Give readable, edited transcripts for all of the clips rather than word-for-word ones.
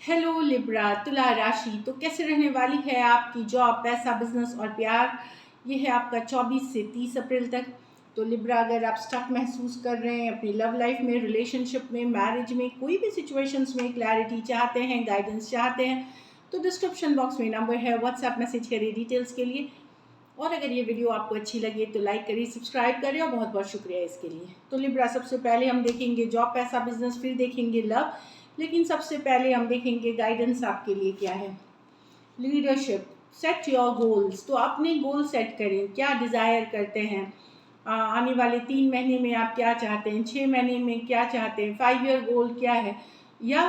Hello Libra तुला राशि। तो कैसे रहने वाली है आपकी जॉब, पैसा, बिजनेस और प्यार। ये है आपका 24 से 30 अप्रैल तक। तो लिब्रा, अगर आप स्टक महसूस कर रहे हैं अपनी लव लाइफ में, रिलेशनशिप में, मैरिज में, कोई भी सिचुएशंस में क्लैरिटी चाहते हैं, गाइडेंस चाहते हैं, तो डिस्क्रिप्शन बॉक्स में नंबर है, व्हाट्सएप मैसेज करिए डिटेल्स के लिए। और अगर ये वीडियो आपको अच्छी लगे तो लाइक करिए, सब्सक्राइब करिए और बहुत बहुत शुक्रिया इसके लिए। तो लिब्रा, सबसे पहले हम देखेंगे जॉब, पैसा, बिजनेस, फिर देखेंगे लव। लेकिन सबसे पहले हम देखेंगे गाइडेंस आपके लिए क्या है। Leadership, set your goals. तो अपने गोल सेट करें, क्या डिज़ायर करते हैं, आने वाले 3 महीने में आप क्या चाहते हैं, 6 महीने में क्या चाहते हैं, 5 ईयर गोल क्या है, या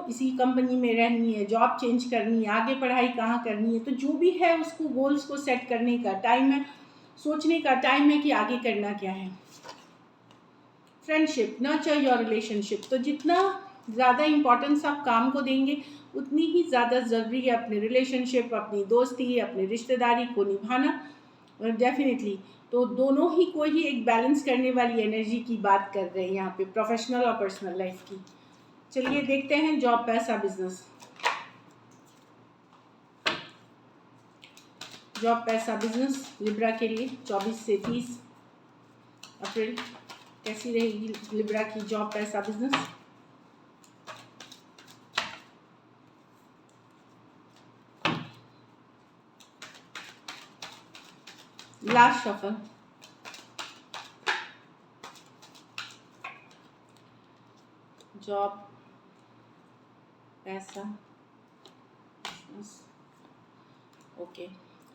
इसी कंपनी में रहनी है, जॉब चेंज करनी है, आगे पढ़ाई कहाँ करनी है। तो जो भी है उसको, गोल्स को सेट करने का टाइम है, सोचने का टाइम है कि आगे करना क्या है। Friendship, nurture your relationship. तो जितना ज़्यादा इम्पोर्टेंस आप काम को देंगे उतनी ही ज़्यादा ज़रूरी है अपने रिलेशनशिप, अपनी दोस्ती, अपनी रिश्तेदारी को निभाना। डेफिनेटली। तो दोनों ही को ही एक बैलेंस करने वाली एनर्जी की बात कर रहे हैं यहाँ पे, प्रोफेशनल और पर्सनल लाइफ की। चलिए देखते हैं जॉब, पैसा, बिजनेस। जॉब, पैसा, बिजनेस लिब्रा के लिए 24 से 30 अप्रैल कैसी रहेगी लिब्रा की जॉब, पैसा, बिजनेस। Last shuffle. जॉब, पैसा, बिजनेस। ओके।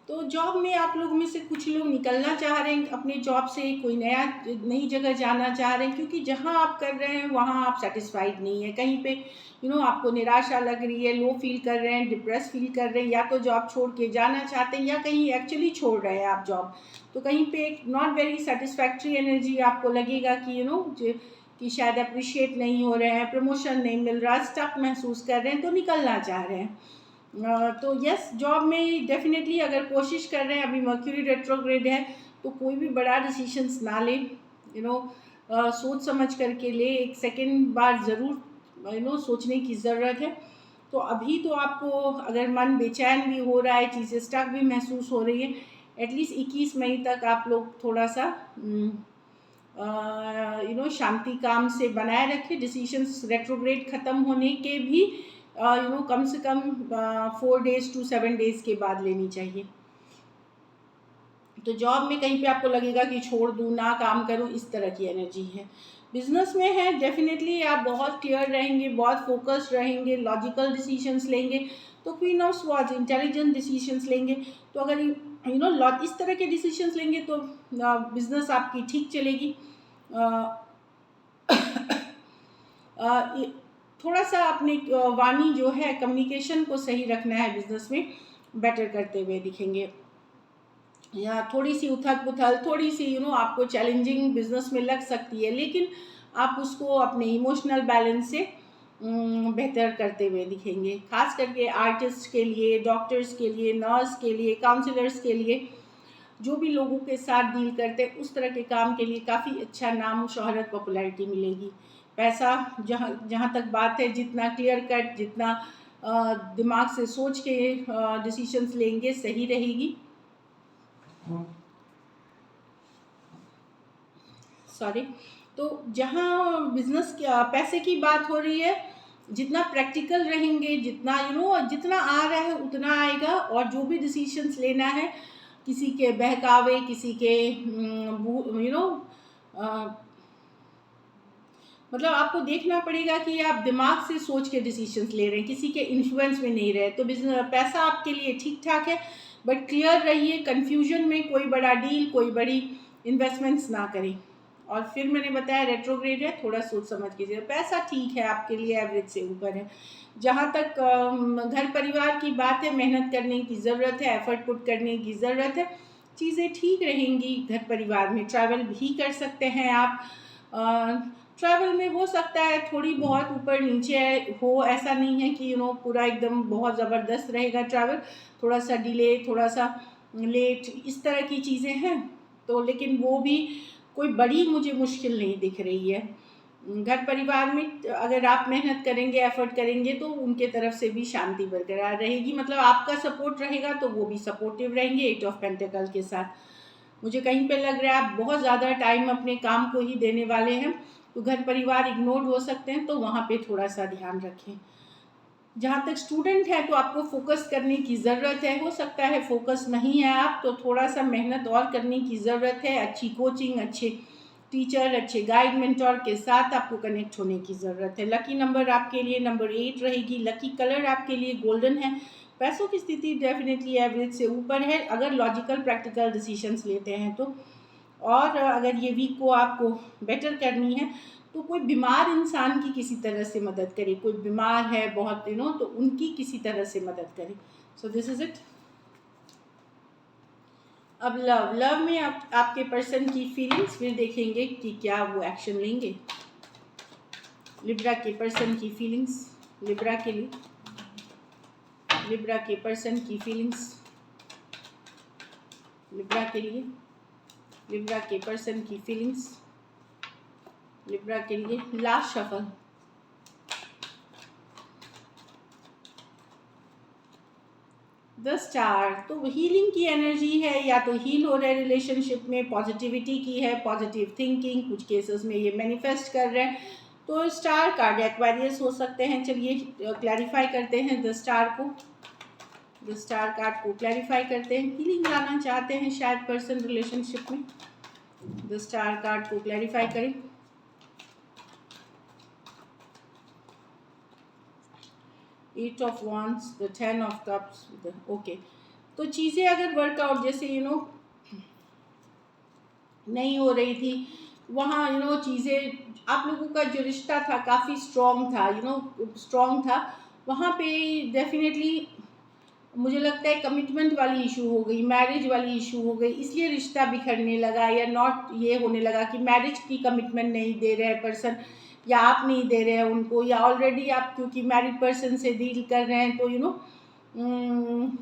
तो जॉब में आप लोग में से कुछ लोग निकलना चाह रहे हैं अपने जॉब से, कोई नई जगह जाना चाह रहे हैं, क्योंकि जहां आप कर रहे हैं वहां आप सेटिस्फाइड नहीं है। कहीं पे आपको निराशा लग रही है, लो फील कर रहे हैं, डिप्रेस फील कर रहे हैं, या तो जॉब छोड़ के जाना चाहते हैं या कहीं एक्चुअली छोड़ रहे हैं आप जॉब। तो कहीं पे एक नॉट वेरी सेटिस्फैक्ट्री एनर्जी आपको लगेगा कि कि शायद अप्रिशिएट नहीं हो रहे हैं, प्रमोशन नहीं मिल रहा, स्टक महसूस कर रहे हैं, तो निकलना चाह रहे हैं। तो यस, जॉब में डेफिनेटली अगर कोशिश कर रहे हैं, अभी मर्क्यूरी रेट्रोग्रेड है, तो कोई भी बड़ा डिसीशंस ना ले, सोच समझ करके ले, एक सेकेंड बार ज़रूर सोचने की ज़रूरत है। तो अभी तो आपको अगर मन बेचैन भी हो रहा है, चीज़ें स्टक भी महसूस हो रही है, एटलीस्ट 21 मई तक आप लोग थोड़ा सा शांति काम से बनाए रखें। डिसीशंस रेट्रोग्रेड ख़त्म होने के भी कम से कम 4 days to 7 days के बाद लेनी चाहिए। तो जॉब में कहीं पे आपको लगेगा कि छोड़ दूँ, ना काम करूँ, इस तरह की एनर्जी है। बिजनेस में है, डेफिनेटली आप बहुत क्लियर रहेंगे, बहुत फोकस्ड रहेंगे, लॉजिकल डिसीजंस लेंगे। तो queen of swords, intelligent decisions लेंगे। तो अगर इस तरह के डिसीजंस लेंगे तो बिजनेस आपकी ठीक चलेगी। थोड़ा सा अपने वाणी जो है, कम्युनिकेशन को सही रखना है बिजनेस में, बेटर करते हुए दिखेंगे। या थोड़ी सी उथल पुथल, थोड़ी सी आपको चैलेंजिंग बिजनेस में लग सकती है, लेकिन आप उसको अपने इमोशनल बैलेंस से बेहतर करते हुए दिखेंगे। खास करके आर्टिस्ट के लिए, डॉक्टर्स के लिए, नर्स के लिए, काउंसलर्स के लिए, जो भी लोगों के साथ डील करते हैं, उस तरह के काम के लिए काफ़ी अच्छा नाम, शोहरत, पॉपुलैरिटी मिलेगी। पैसा, जहाँ जहाँ तक बात है, जितना क्लियर कट, जितना दिमाग से सोच के डिसीजंस लेंगे, सही रहेगी। सॉरी। तो जहाँ बिजनेस पैसे की बात हो रही है, जितना प्रैक्टिकल रहेंगे, जितना जितना आ रहा है उतना आएगा। और जो भी डिसीजंस लेना है, किसी के बहकावे, किसी के मतलब आपको देखना पड़ेगा कि आप दिमाग से सोच के डिसीजंस ले रहे हैं, किसी के इन्फ्लुएंस में नहीं रहे। तो बिजनेस, पैसा आपके लिए ठीक ठाक है, बट क्लियर रहिए, कंफ्यूजन में कोई बड़ा डील, कोई बड़ी इन्वेस्टमेंट्स ना करें। और फिर मैंने बताया रेट्रोग्रेड है, थोड़ा सोच समझ कीजिए। पैसा ठीक है आपके लिए, एवरेज से ऊपर है। जहाँ तक घर परिवार की बात है, मेहनत करने की ज़रूरत है, एफर्ट पुट करने की ज़रूरत है, चीज़ें ठीक रहेंगी। घर परिवार में ट्रैवल भी कर सकते हैं आप। ट्रैवल में हो सकता है थोड़ी बहुत ऊपर नीचे हो, ऐसा नहीं है कि पूरा एकदम बहुत ज़बरदस्त रहेगा ट्रैवल। थोड़ा सा डिले, थोड़ा सा लेट, इस तरह की चीज़ें हैं। तो लेकिन वो भी कोई बड़ी मुझे मुश्किल नहीं दिख रही है। घर परिवार में अगर आप मेहनत करेंगे, एफर्ट करेंगे तो उनके तरफ से भी शांति बरकरार रहेगी, मतलब आपका सपोर्ट रहेगा तो वो भी सपोर्टिव रहेंगे 8 ऑफ पेंटिकल के साथ। मुझे कहीं पे लग रहा है आप बहुत ज़्यादा टाइम अपने काम को ही देने वाले हैं, तो घर परिवार इग्नोर हो सकते हैं, तो वहाँ पे थोड़ा सा ध्यान रखें। जहाँ तक स्टूडेंट है तो आपको फोकस करने की ज़रूरत है, हो सकता है फोकस नहीं है आप, तो थोड़ा सा मेहनत और करने की ज़रूरत है। अच्छी कोचिंग, अच्छे टीचर, अच्छे गाइड मेंटोर के साथ आपको कनेक्ट होने की ज़रूरत है। लकी नंबर आपके लिए नंबर 8 रहेगी। लकी कलर आपके लिए गोल्डन है। पैसों की स्थिति डेफिनेटली एवरेज से ऊपर है अगर लॉजिकल प्रैक्टिकल डिसीजंस लेते हैं तो। और अगर ये वीक को आपको बेटर करनी है तो कोई बीमार इंसान की किसी तरह से मदद करें। कोई बीमार है बहुत तो उनकी किसी तरह से मदद करें। So this is it. अब लव में आपके पर्सन की फीलिंग्स फिर देखेंगे कि क्या वो एक्शन लेंगे। लिब्रा के पर्सन की फीलिंग्स लिब्रा के लिए, लिब्रा के पर्सन की फीलिंग्स लिब्रा के लिए, लिब्रा के पर्सन की फीलिंग्स लिब्रा के लिए। Last shuffle. द स्टार, तो हीलिंग की एनर्जी है, या तो हील हो रहा है रिलेशनशिप में, पॉजिटिविटी की है, पॉजिटिव थिंकिंग, कुछ केसेस में ये मैनिफेस्ट कर रहे हैं, तो स्टार कार्ड एक्वेरियस हो सकते हैं। चलिए क्लैरिफाई करते हैं द स्टार को, द स्टार कार्ड को क्लैरिफाई करते हैं। हीलिंग लाना चाहते हैं शायद पर्सन रिलेशनशिप में, द स्टार कार्ड को क्लैरिफाई करें। Eight of wands, the 10 of cups, okay. तो चीज़ें अगर वर्कआउट जैसे नहीं हो रही थी, वहाँ चीज़ें आप लोगों का जो रिश्ता था काफ़ी स्ट्रॉन्ग था, स्ट्रॉन्ग था, वहाँ पे डेफिनेटली मुझे लगता है कमिटमेंट वाली इशू हो गई, मैरिज वाली इशू हो गई, इसलिए रिश्ता बिखरने लगा, या नॉट ये होने लगा कि मैरिज की कमिटमेंट नहीं दे रहे हैं पर्सन, या आप नहीं दे रहे हैं उनको, या ऑलरेडी आप क्योंकि मैरिड पर्सन से डील कर रहे हैं तो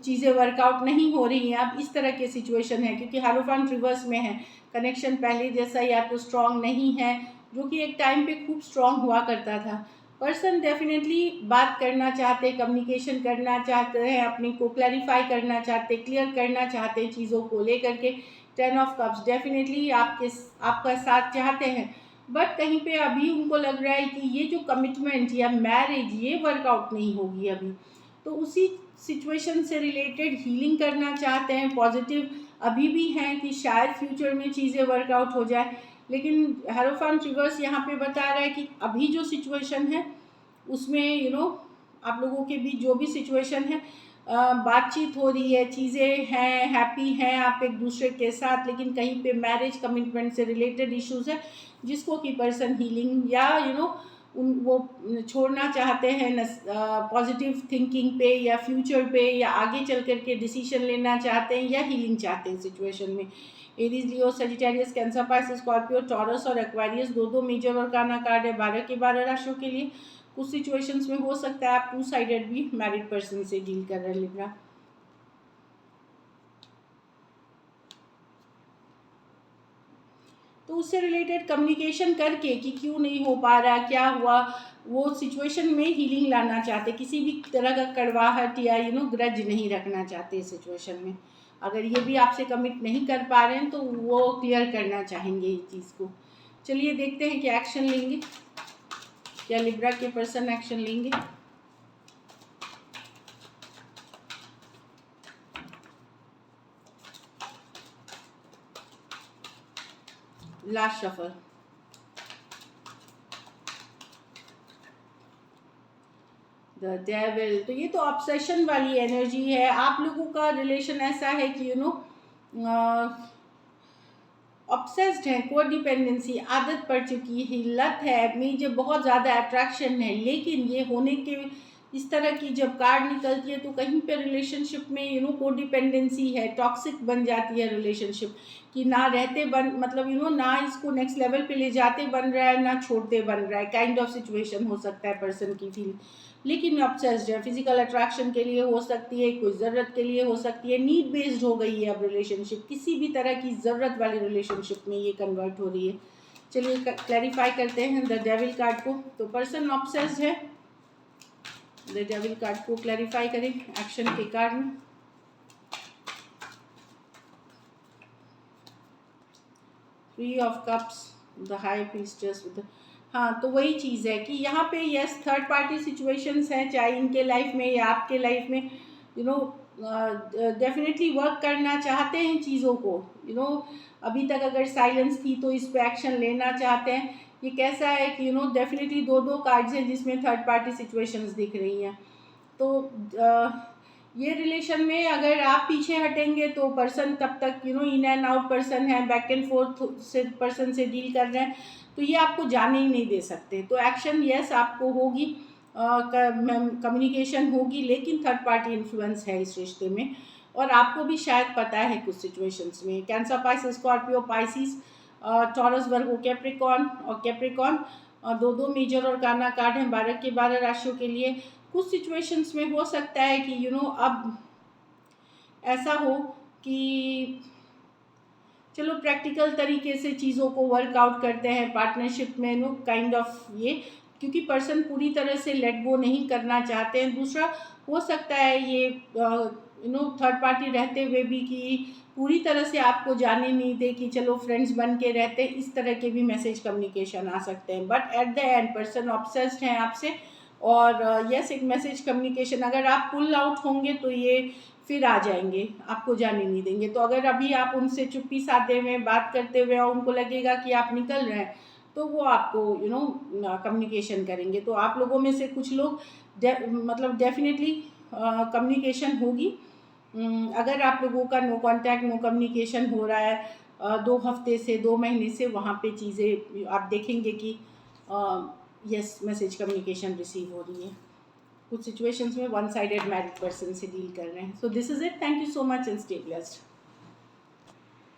चीज़ें वर्कआउट नहीं हो रही हैं। अब इस तरह के सिचुएशन है क्योंकि हारोफांट रिवर्स में है, कनेक्शन पहले जैसा या तो स्ट्रॉन्ग नहीं है, जो कि एक टाइम पे खूब स्ट्रॉन्ग हुआ करता था। पर्सन डेफिनेटली बात करना चाहते, कम्युनिकेशन करना चाहते हैं, अपने को क्लैरिफाई करना चाहते, क्लियर करना चाहते चीज़ों को लेकर के। 10 ऑफ कप्स डेफिनेटली आपका साथ चाहते हैं, बट कहीं पे अभी उनको लग रहा है कि ये जो कमिटमेंट या मैरिज ये वर्कआउट नहीं होगी अभी, तो उसी सिचुएशन से रिलेटेड हीलिंग करना चाहते हैं। पॉजिटिव अभी भी हैं कि शायद फ्यूचर में चीज़ें वर्कआउट हो जाए, लेकिन हेरोफांट रिवर्स यहाँ पे बता रहा है कि अभी जो सिचुएशन है उसमें आप लोगों के बीच जो भी सिचुएशन है, बातचीत हो रही है, चीज़ें हैं, हैप्पी हैं आप एक दूसरे के साथ, लेकिन कहीं पे मैरिज कमिटमेंट से रिलेटेड इश्यूज है जिसको कि पर्सन हीलिंग या वो छोड़ना चाहते हैं पॉजिटिव थिंकिंग पे या फ्यूचर पे, या आगे चल करके डिसीजन लेना चाहते हैं या हीलिंग चाहते हैं सिचुएशन में। Aries, Leo, Sagittarius, Cancer, Pisces, Scorpio, Taurus और एक्वारियस दो मेजर और काना कार्ड है 12 के 12 राशियों के लिए। कुछ सिचुएशंस में हो सकता है आप 2 साइडेड भी मैरिड पर्सन से डील कर रहे हैं लिब्रा। तो उससे रिलेटेड कम्युनिकेशन करके कि क्यों नहीं हो पा रहा, क्या हुआ, वो सिचुएशन में हीलिंग लाना चाहते, किसी भी तरह का कड़वाहट या ग्रज नहीं रखना चाहते सिचुएशन में। अगर ये भी आपसे कमिट नहीं कर पा रहे हैं तो वो क्लियर करना चाहेंगे इस चीज़ को। चलिए देखते हैं कि एक्शन लेंगे, क्या लिब्रा के पर्सन एक्शन लेंगे। Last shuffle. द डेविल, तो ये तो ऑब्सेशन वाली एनर्जी है। आप लोगों का रिलेशन ऐसा है कि ऑब्सेस्ड है, कोडिपेंडेंसी आदत पड़ चुकी है, लत है, मुझे बहुत ज़्यादा अट्रैक्शन है, लेकिन ये होने के इस तरह की जब कार्ड निकलती है तो कहीं पे रिलेशनशिप में कोडिपेंडेंसी है, टॉक्सिक बन जाती है रिलेशनशिप कि ना रहते बन मतलब ना इसको नेक्स्ट लेवल पे ले जाते बन रहा है, ना छोड़ते बन रहा है, काइंड ऑफ सिचुएशन हो सकता है पर्सन की फील। लेकिन ऑब्सेस्ड है, फिजिकल अट्रैक्शन के लिए हो सकती है, कोई ज़रूरत के लिए हो सकती है, नीड बेस्ड हो गई है अब रिलेशनशिप, किसी भी तरह की ज़रूरत वाली रिलेशनशिप में ये कन्वर्ट हो रही है। चलिए क्लैरिफाई करते हैं द डेविल कार्ड को। तो पर्सन ऑब्सेस्ड है, द डेविल कार्ड को क्लैरिफाई करें एक्शन के कार्ड में। Three of cups, the high priestess with, हाँ तो वही चीज़ है कि यहाँ पे यस थर्ड पार्टी सिचुएशंस हैं, चाहे इनके लाइफ में या आपके लाइफ में, यू नो डेफिनेटली वर्क करना चाहते हैं चीज़ों को, यू नो अभी तक अगर साइलेंस थी तो इस पे एक्शन लेना चाहते हैं। ये कैसा है कि डेफिनेटली दो कार्ड्स हैं जिसमें थर्ड पार्टी सिचुएशंस दिख रही हैं। तो ये रिलेशन में अगर आप पीछे हटेंगे तो पर्सन तब तक इन एंड आउट पर्सन है, बैक एंड फोर्थ से पर्सन से डील कर रहे हैं, तो ये आपको जाने ही नहीं दे सकते। तो एक्शन यस आपको होगी, कम्युनिकेशन होगी, लेकिन थर्ड पार्टी इन्फ्लुएंस है इस रिश्ते में, और आपको भी शायद पता है कुछ सिचुएशंस में। Cancer, Pisces, Scorpio, Pisces, Taurus, Virgo, Capricorn और कैप्रिकॉन, दो मेजर और काना कार्ड हैं 12 के 12 राशियों के लिए। कुछ सिचुएशंस में हो सकता है कि अब ऐसा हो कि चलो प्रैक्टिकल तरीके से चीज़ों को वर्कआउट करते हैं पार्टनरशिप में, काइंड ऑफ ये, क्योंकि पर्सन पूरी तरह से लेट गो नहीं करना चाहते हैं। दूसरा हो सकता है ये थर्ड पार्टी रहते हुए भी कि पूरी तरह से आपको जाने नहीं दे, कि चलो फ्रेंड्स बन के रहते, इस तरह के भी मैसेज कम्युनिकेशन आ सकते हैं। But at the end person obsessed हैं आपसे, और यस एक मैसेज कम्युनिकेशन, अगर आप पुल आउट होंगे तो ये फिर आ जाएंगे, आपको जाने नहीं देंगे। तो अगर अभी आप उनसे चुप्पी साधे में बात करते हुए और उनको लगेगा कि आप निकल रहे हैं, तो वो आपको कम्युनिकेशन करेंगे। तो आप लोगों में से कुछ लोग मतलब डेफिनेटली कम्युनिकेशन होगी। अगर आप लोगों का नो कांटेक्ट नो कम्युनिकेशन हो रहा है 2 हफ्ते से 2 महीने से, वहाँ पे चीज़ें आप देखेंगे कि यस मैसेज कम्युनिकेशन रिसीव हो रही है। कुछ सिचुएशंस में वन साइडेड मैरिड पर्सन से डील कर रहे हैं। So this is it, thank you so much and stay blessed.